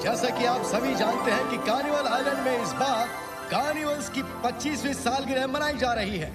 जैसा कि आप सभी जानते हैं कि कार्निवल आइलैंड में इस बार कार्निवल्स की 25वीं सालगिरह मनाई जा रही है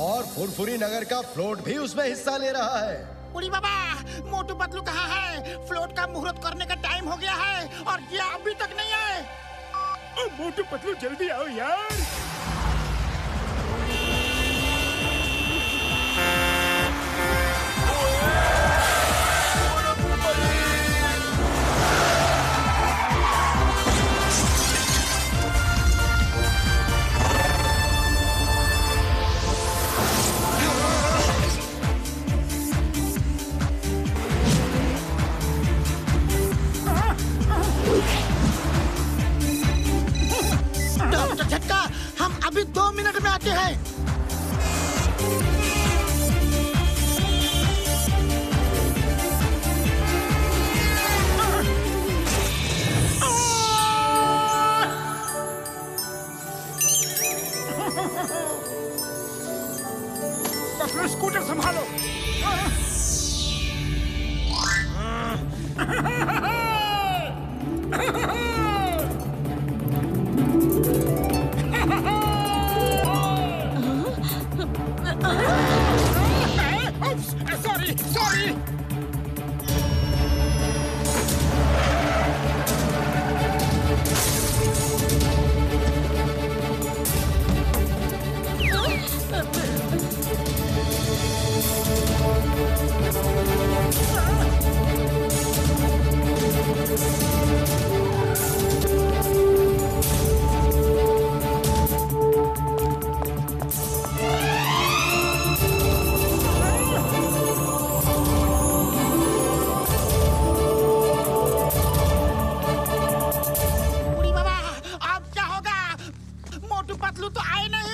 और फुरफुरी नगर का फ्लोट भी उसमें हिस्सा ले रहा है। उड़ी बाबा, मोटू पतलू कहाँ है? फ्लोट का मुहूर्त करने का टाइम हो गया है और ये अभी तक नहीं आए। मोटू पतलू जल्दी आओ यार। डॉक्टर झटका, हम अभी 2 मिनट में आते हैं। पतलू स्कूटर संभालो। Sorry sorry. उड़ी बाबा, अब क्या होगा? मोटू पतलू तो आए नहीं।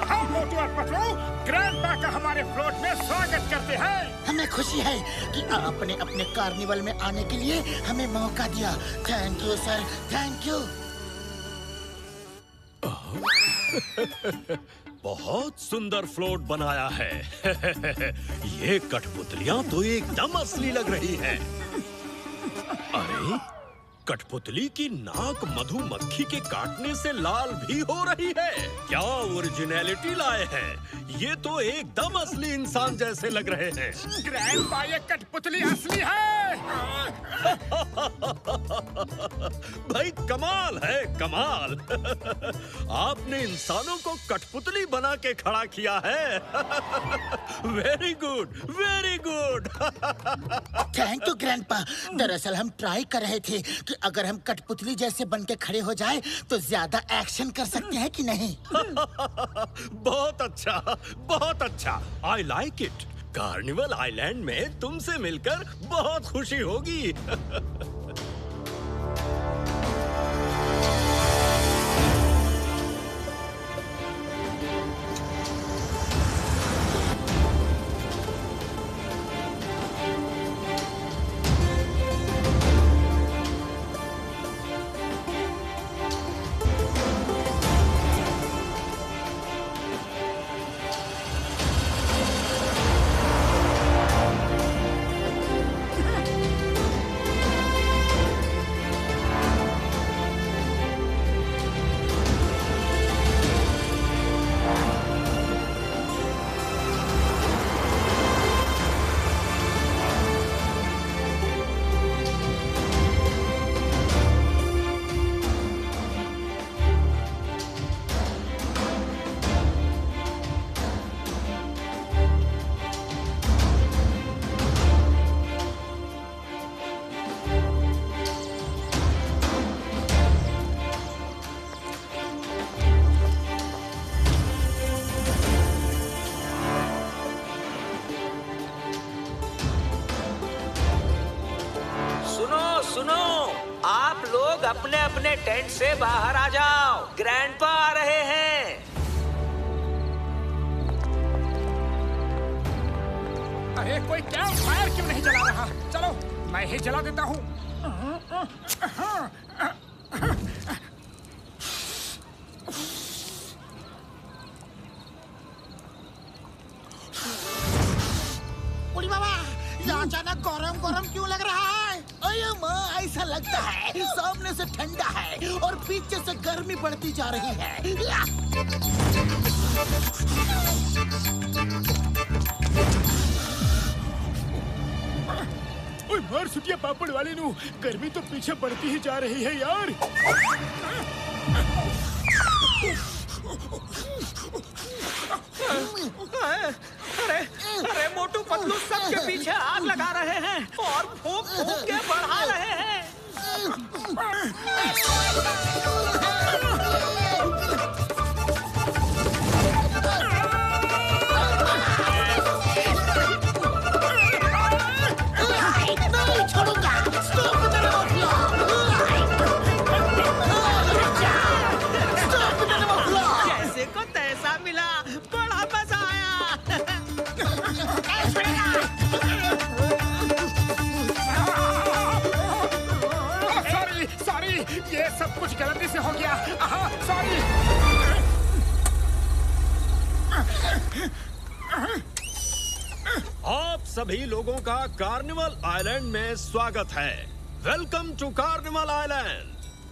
हाँ मोटू और पतलू, ग्रैंडपा का हमारे फ्लोट में स्वागत करते हैं। हमें खुशी है कि आपने अपने कार्निवल में आने के लिए हमें मौका दिया। Thank you sir, thank you. बहुत सुंदर फ्लोट बनाया है। ये कठपुतलियां तो एकदम असली लग रही हैं। अरे, कठपुतली की नाक मधुमक्खी के काटने से लाल भी हो रही है। क्या ओरिजिनलिटी लाए हैं। ये तो एकदम असली इंसान जैसे लग रहे हैं। ग्रैंडपा, ये कठपुतली असली है। भाई कमाल है, कमाल। आपने इंसानों को कठपुतली बना के खड़ा किया है। Very good, very good. Thank you grandpa. दरअसल हम ट्राई कर रहे थे कि अगर हम कठपुतली जैसे बन के खड़े हो जाए तो ज्यादा एक्शन कर सकते हैं कि नहीं। बहुत अच्छा, बहुत अच्छा। I like it. Carnival island में तुमसे मिलकर बहुत खुशी होगी। अपने अपने टेंट से बाहर आ जाओ, ग्रैंडपा आ रहे हैं। अरे कोई कैंप फायर क्यों नहीं जला रहा? चलो मैं ही जला देता हूँ। बुढ़ी बाबा, यहाँ अचानक गरम गरम क्यों लग रहा है? अरे माँ, ऐसा लगता है सामने से ठंडा है और पीछे से गर्मी बढ़ती जा रही है। ओए मार सुटिया पापड़ वाले नू, गर्मी तो पीछे बढ़ती ही जा रही है यार। अरे अरे मोटू पतलू सबके पीछे आग लगा रहे हैं और फूंक फूंक के बढ़ा रहे हैं। नहीं छोड़ूंगा। स्टॉप मेरे माफिया। स्टॉप मेरे माफिया। जैसे को तैसा मिला, बड़ा मजा आया। सॉरी सॉरी, ये सब कुछ गलती से हो गया। सॉरी। आप सभी लोगों का कार्निवल आइलैंड में स्वागत है। Welcome to carnival island.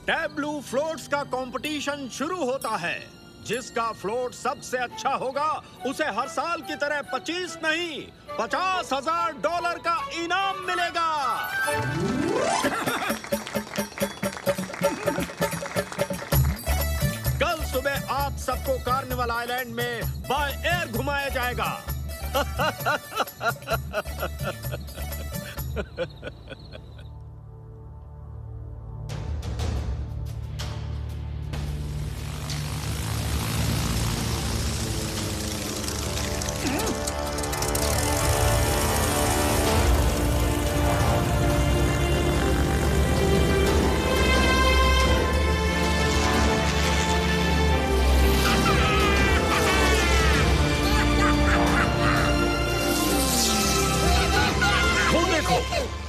Tableau floats का कंपटीशन शुरू होता है। जिसका फ्लोट सबसे अच्छा होगा उसे हर साल की तरह 25 नहीं, $50,000 का इनाम मिलेगा। कल सुबह आप सबको कार्निवल आइलैंड में बाय एयर घुमाया जाएगा।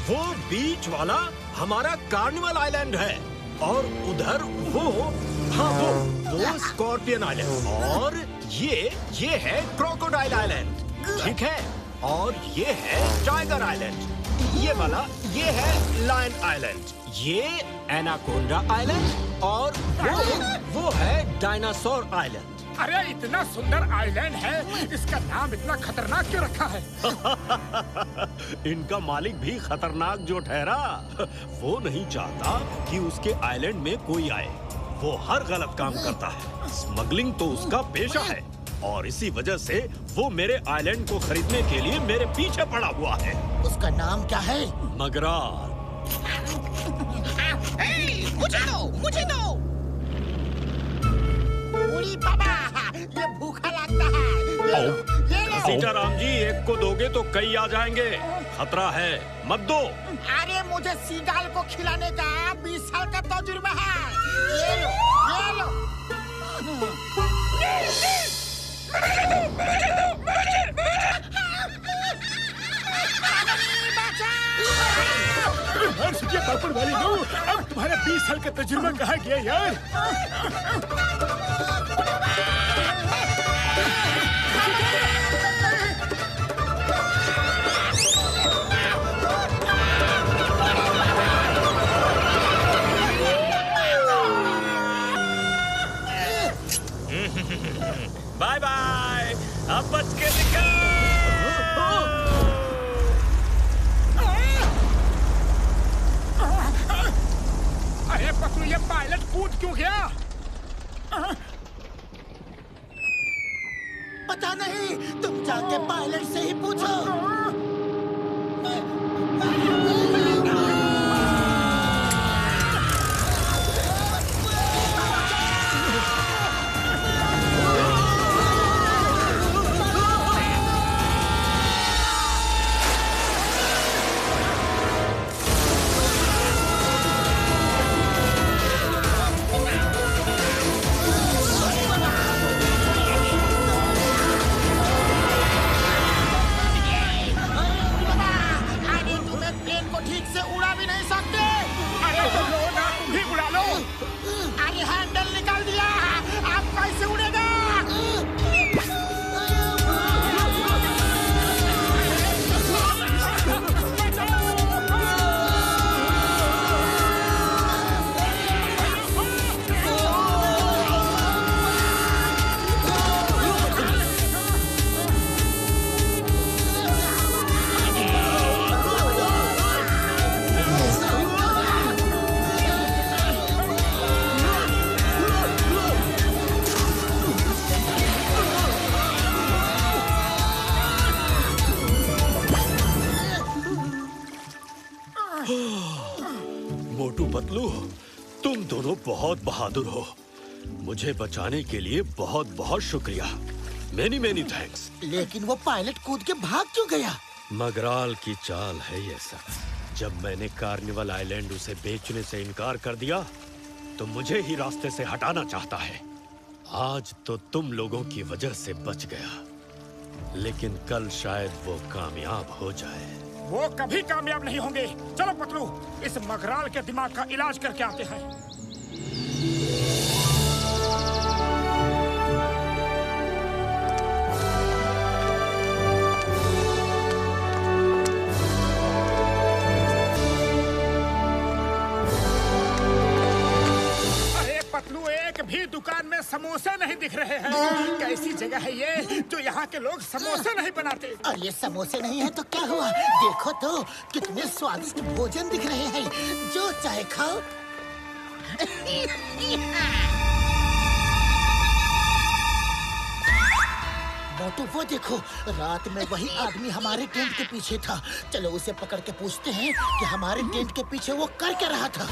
वो बीच वाला हमारा कार्निवल आइलैंड है और उधर वो स्कॉर्पियन आइलैंड और ये है क्रोकोडाइल आइलैंड, ठीक है? और ये है टाइगर आइलैंड। ये वाला ये है लायन आइलैंड, ये एनाकोंडा आइलैंड और वो है डायनासोर आइलैंड। अरे इतना सुंदर आइलैंड है, इसका नाम इतना खतरनाक क्यों रखा है? इनका मालिक भी खतरनाक जो ठहरा, वो नहीं चाहता कि उसके आइलैंड में कोई आए। वो हर गलत काम करता है। स्मगलिंग तो उसका पेशा है और इसी वजह से वो मेरे आइलैंड को खरीदने के लिए मेरे पीछे पड़ा हुआ है। उसका नाम क्या है? मगरार। मुझे दो। बुढ़ी बाबा, ये भूखा लगता है। ये लो। सीताराम जी, एक को दोगे तो कई आ जाएंगे। खतरा है, मत दो। अरे मुझे सीगाल को खिलाने का 20 साल का तजुर्बा है। ये लो, ये लो। हर सुटिया पापड़ वाली नो, अब तुम्हारा 20 साल का तजुर्बा कहाँ गया यार? बाय बाय, अब बच के निकल। अरे पतलू, ये पायलट कूद क्यों गया? पता नहीं, तुम जाके पायलट से ही पूछो। बहुत बहादुर हो। मुझे बचाने के लिए बहुत बहुत शुक्रिया। Many many thanks. लेकिन वो पायलट कूद के भाग क्यों गया? मगराल की चाल है ये सब। जब मैंने कार्निवल आइलैंड उसे बेचने से इनकार कर दिया तो मुझे ही रास्ते से हटाना चाहता है। आज तो तुम लोगों की वजह से बच गया, लेकिन कल शायद वो कामयाब हो जाए। वो कभी कामयाब नहीं होंगे। चलो पतलू, इस मगराल के दिमाग का इलाज करके आते हैं। पतलू, एक भी दुकान में समोसे नहीं दिख रहे हैं। कैसी जगह है ये जो यहाँ के लोग समोसे नहीं बनाते? और ये समोसे नहीं है तो क्या हुआ? देखो तो कितने स्वादिष्ट भोजन दिख रहे हैं। जो चाहे खाओ। मोटू, वो देखो, रात में वही आदमी हमारे टेंट के पीछे था। चलो उसे पकड़ के पूछते हैं कि हमारे टेंट के पीछे वो कर क्या रहा था।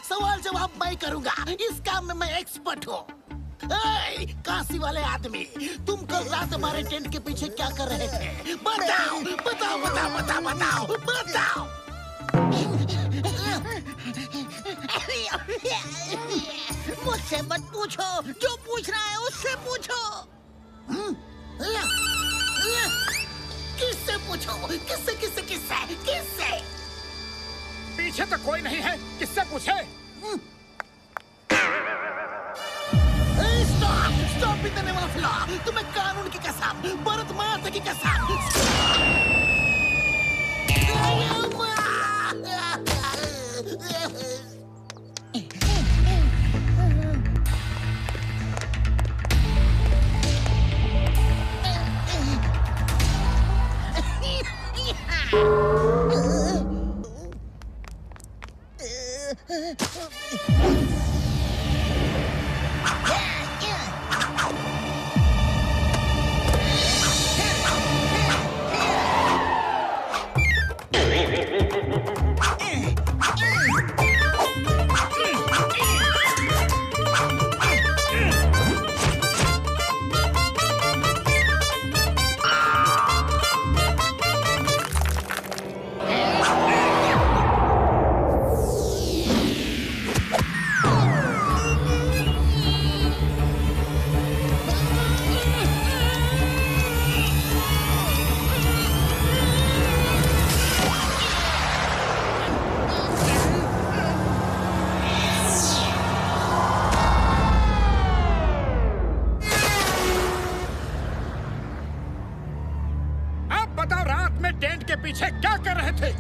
सवाल जवाब मैं करूंगा। इस काम में मैं एक्सपर्ट हूँ। काशी वाले आदमी, तुम कल रात हमारे टेंट के पीछे क्या कर रहे थे? बताओ बताओ बताओ बताओ बताओ बताओ। मुझसे मत पूछो, जो पूछ रहा है उससे पूछो। किससे पूछो? किससे किससे किससे किससे? पीछे तो कोई नहीं है, किससे पूछे? स्टॉप इतने माफिया! तुम्हें कानून की कसम, भारत माता की कसम। पीछे क्या कर रहे थे?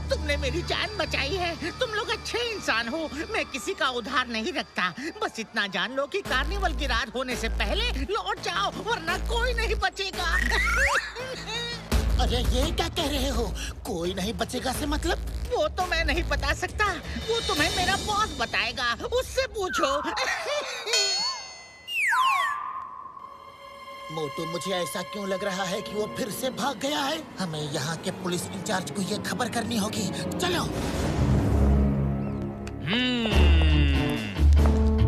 तुमने मेरी जान बचाई है। तुम लोग अच्छे इंसान हो। मैं किसी का उधार नहीं रखता। बस इतना जान लो कि कार्निवल की रात होने से पहले लौट जाओ, वरना कोई नहीं बचेगा। अरे ये क्या कह रहे हो? कोई नहीं बचेगा से मतलब? वो तो मैं नहीं बता सकता। वो तुम्हें मेरा बॉस बताएगा, उससे पूछो। मोटू, मुझे ऐसा क्यों लग रहा है कि वो फिर से भाग गया है? हमें यहाँ के पुलिस इंचार्ज को ये खबर करनी होगी। चलो।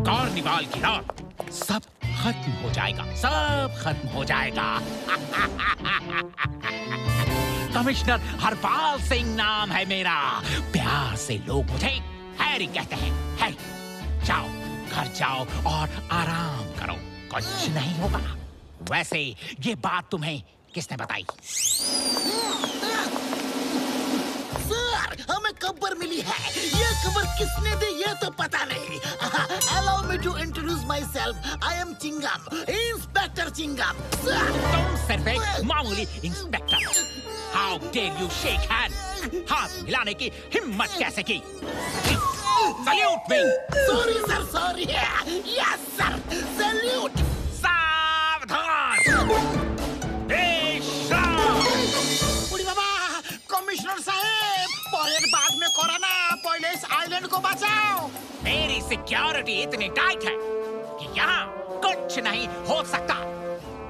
कार्निवाल की रात सब खत्म हो जाएगा, सब खत्म हो जाएगा। कमिश्नर हरपाल सिंह नाम है मेरा। प्यार से लोग मुझे हैरी कहते हैं। हैरी, जाओ घर जाओ और आराम करो, कुछ नहीं होगा। वैसे ये बात तुम्हें किसने बताई? सर, हमें खबर मिली है। ये खबर किसने दी ये तो पता नहीं। Allow me to introduce myself. I am Chingum, inspector Chingum. तुम सिर्फ एक मामूली inspector. How dare you shake hand? हाथ मिलाने की हिम्मत कैसे की? Salute me! Sorry sir, sorry. Yes sir, salute. बुढ़ी बाबा, कमिश्नर साहब, परेड बाद में कोरोना, पहले इस आइलैंड को बचाओ। मेरी सिक्योरिटी इतनी टाइट है यहाँ कुछ नहीं हो सकता।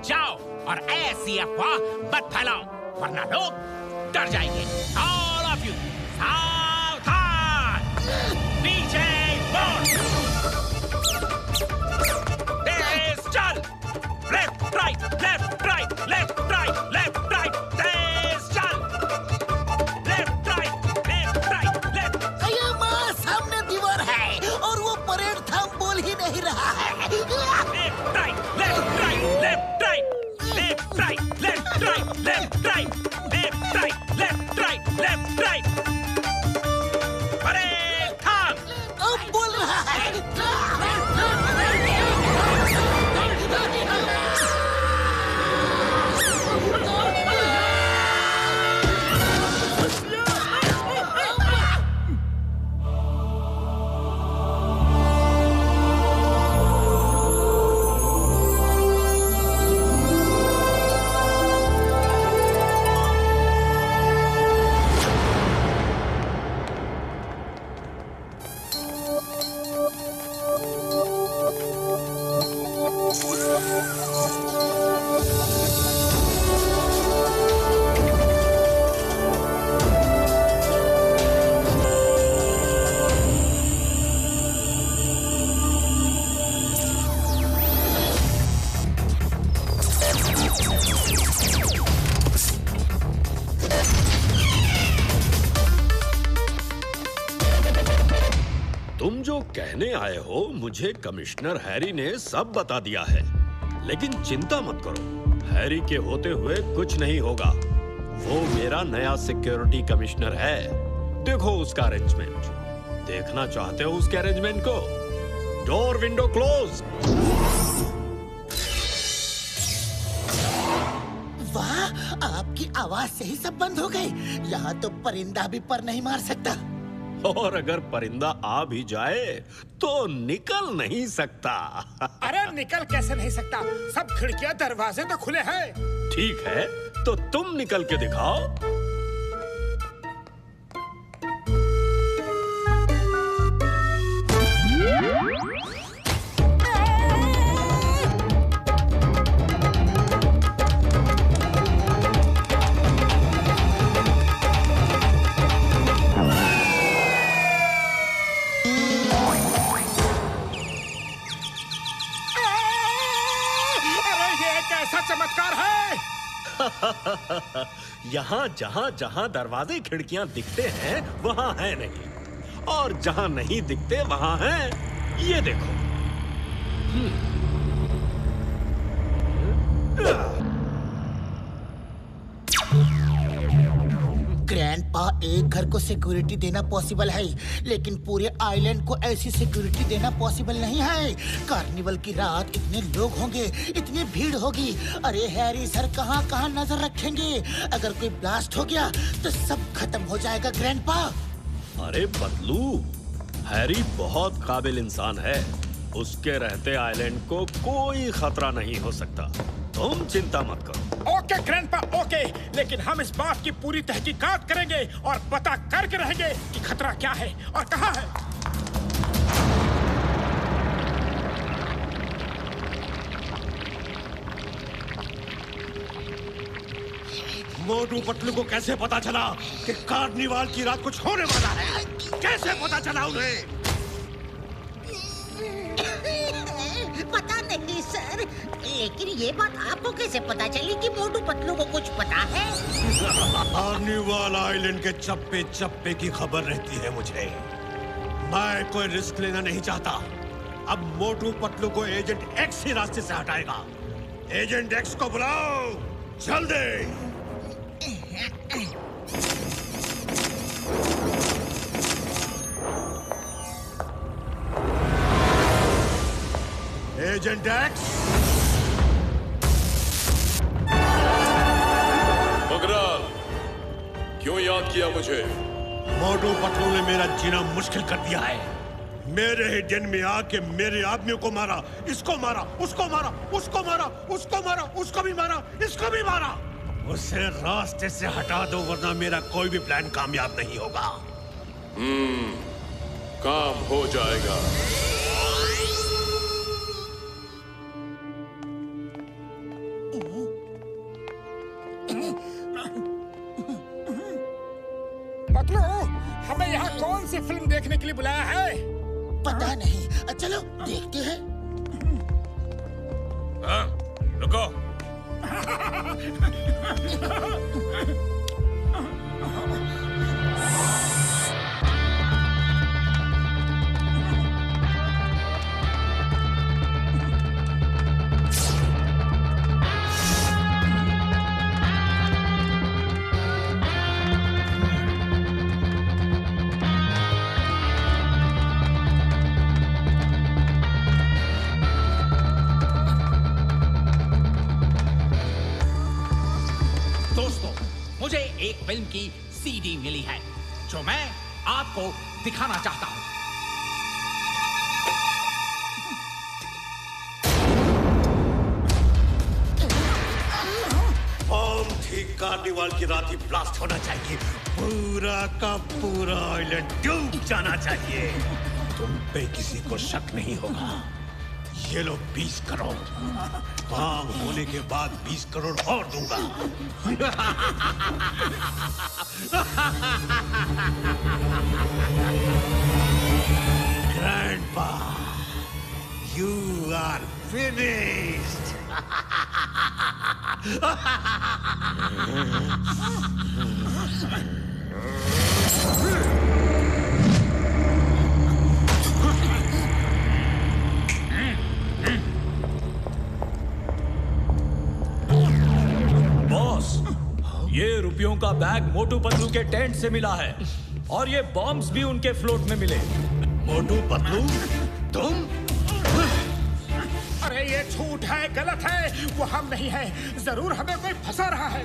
जाओ और ऐसी अफवाह मत फैलाओ, वरना लोग डर जाएंगे। All of you, सावधान! पीछे मुड़! तेज चल! Left, right, left, right, left, right, left, right, तेज चल! Left, right, left, right, left. अये माँ, सामने दीवार है और वो परेड थंब बोल ही नहीं रहा है। Left, right, left, right, left, right, left, right, left, right, left, right, left, right, left, right, left, right. Parade thumb! अब बोल रहा है। तुम जो कहने आए हो, मुझे कमिश्नर हैरी ने सब बता दिया है। लेकिन चिंता मत करो, हैरी के होते हुए कुछ नहीं होगा। वो मेरा नया सिक्योरिटी कमिश्नर है। देखो उसका अरेंजमेंट। देखना चाहते हो उसके अरेंजमेंट को? Door window close. वाह, आपकी आवाज से ही सब बंद हो गए। यहाँ तो परिंदा भी पर नहीं मार सकता। और अगर परिंदा आ भी जाए तो निकल नहीं सकता। अरे निकल कैसे नहीं सकता? सब खिड़कियां दरवाजे तो खुले हैं। ठीक है, तो तुम निकल के दिखाओ। चमत्कार है। यहाँ जहाँ जहाँ दरवाजे खिड़कियाँ दिखते हैं वहाँ है नहीं, और जहाँ नहीं दिखते वहाँ है। ये देखो। ग्रैंडपा, एक घर को सिक्योरिटी देना पॉसिबल है, लेकिन पूरे आइलैंड को ऐसी सिक्योरिटी देना पॉसिबल नहीं है। कार्निवल की रात इतने लोग होंगे, इतनी भीड़ होगी। अरे हैरी सर कहाँ कहाँ नजर रखेंगे? अगर कोई ब्लास्ट हो गया तो सब खत्म हो जाएगा ग्रैंडपा। अरे बदलू, हैरी बहुत काबिल इंसान है। उसके रहते आइलैंड को कोई खतरा नहीं हो सकता। तुम चिंता मत करो। ओके ग्रैंडपा, ओके, लेकिन हम इस बात की पूरी तहकीकात करेंगे और पता करके रहेंगे कि खतरा क्या है और कहाँ है। मोटू पतलू को कैसे पता चला कि कार्निवाल की रात कुछ होने वाला है? कैसे पता चला उन्हें? पता नहीं सर, लेकिन ये बात आपको कैसे पता चली कि मोटू पतलू को कुछ पता है? कार्निवाल आइलैंड के चप्पे चप्पे की खबर रहती है मुझे। मैं कोई रिस्क लेना नहीं चाहता। अब मोटू पतलू को एजेंट एक्स ही रास्ते से हटाएगा। एजेंट एक्स को बुलाओ जल्दी। Agent x. बगराल, क्यों याद किया मुझे? मोटू पतलू ने मेरा जीना मुश्किल कर दिया है। मेरे ही दिन में आके मेरे आदमियों को मारा, इसको मारा, उसको मारा, उसको मारा, उसको मारा, उसको भी मारा, इसको भी मारा। उसे रास्ते से हटा दो, वरना मेरा कोई भी प्लान कामयाब नहीं होगा। काम हो जाएगा। पतलू, हमें यहाँ कौन सी फिल्म देखने के लिए बुलाया है? पता नहीं, चलो देखते हैं। हाँ, रुको। मुझे एक फिल्म की सीडी मिली है जो मैं आपको दिखाना चाहता हूं। बॉम्ब ठीक कार्निवाल की रात ही ब्लास्ट होना चाहिए। पूरा का पूरा आइलैंड डूब जाना चाहिए। तुम पे किसी को शक नहीं होगा। ये लो 20 करोड़। काम होने के बाद 20 करोड़ और दूंगा। Grandpa, you are finished. ये रुपयों का बैग मोटू पतलू के टेंट से मिला है और ये बॉम्ब्स भी उनके फ्लोट में मिले। मोटू पतलू, तुम? अरे ये झूठ है, गलत है, वो हम नहीं है। जरूर हमें कोई फंसा रहा है।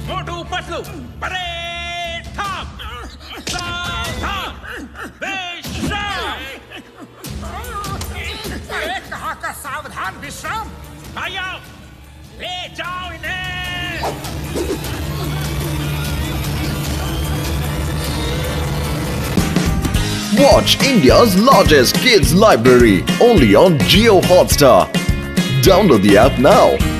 मोटू पतलू, परेड ठप, सावधान, विश्राम। अरे कहाँ का सावधान विश्राम? भाइयों, ले जाओ इन्हें। Watch India's largest kids library only on Jio Hotstar. Download the app now.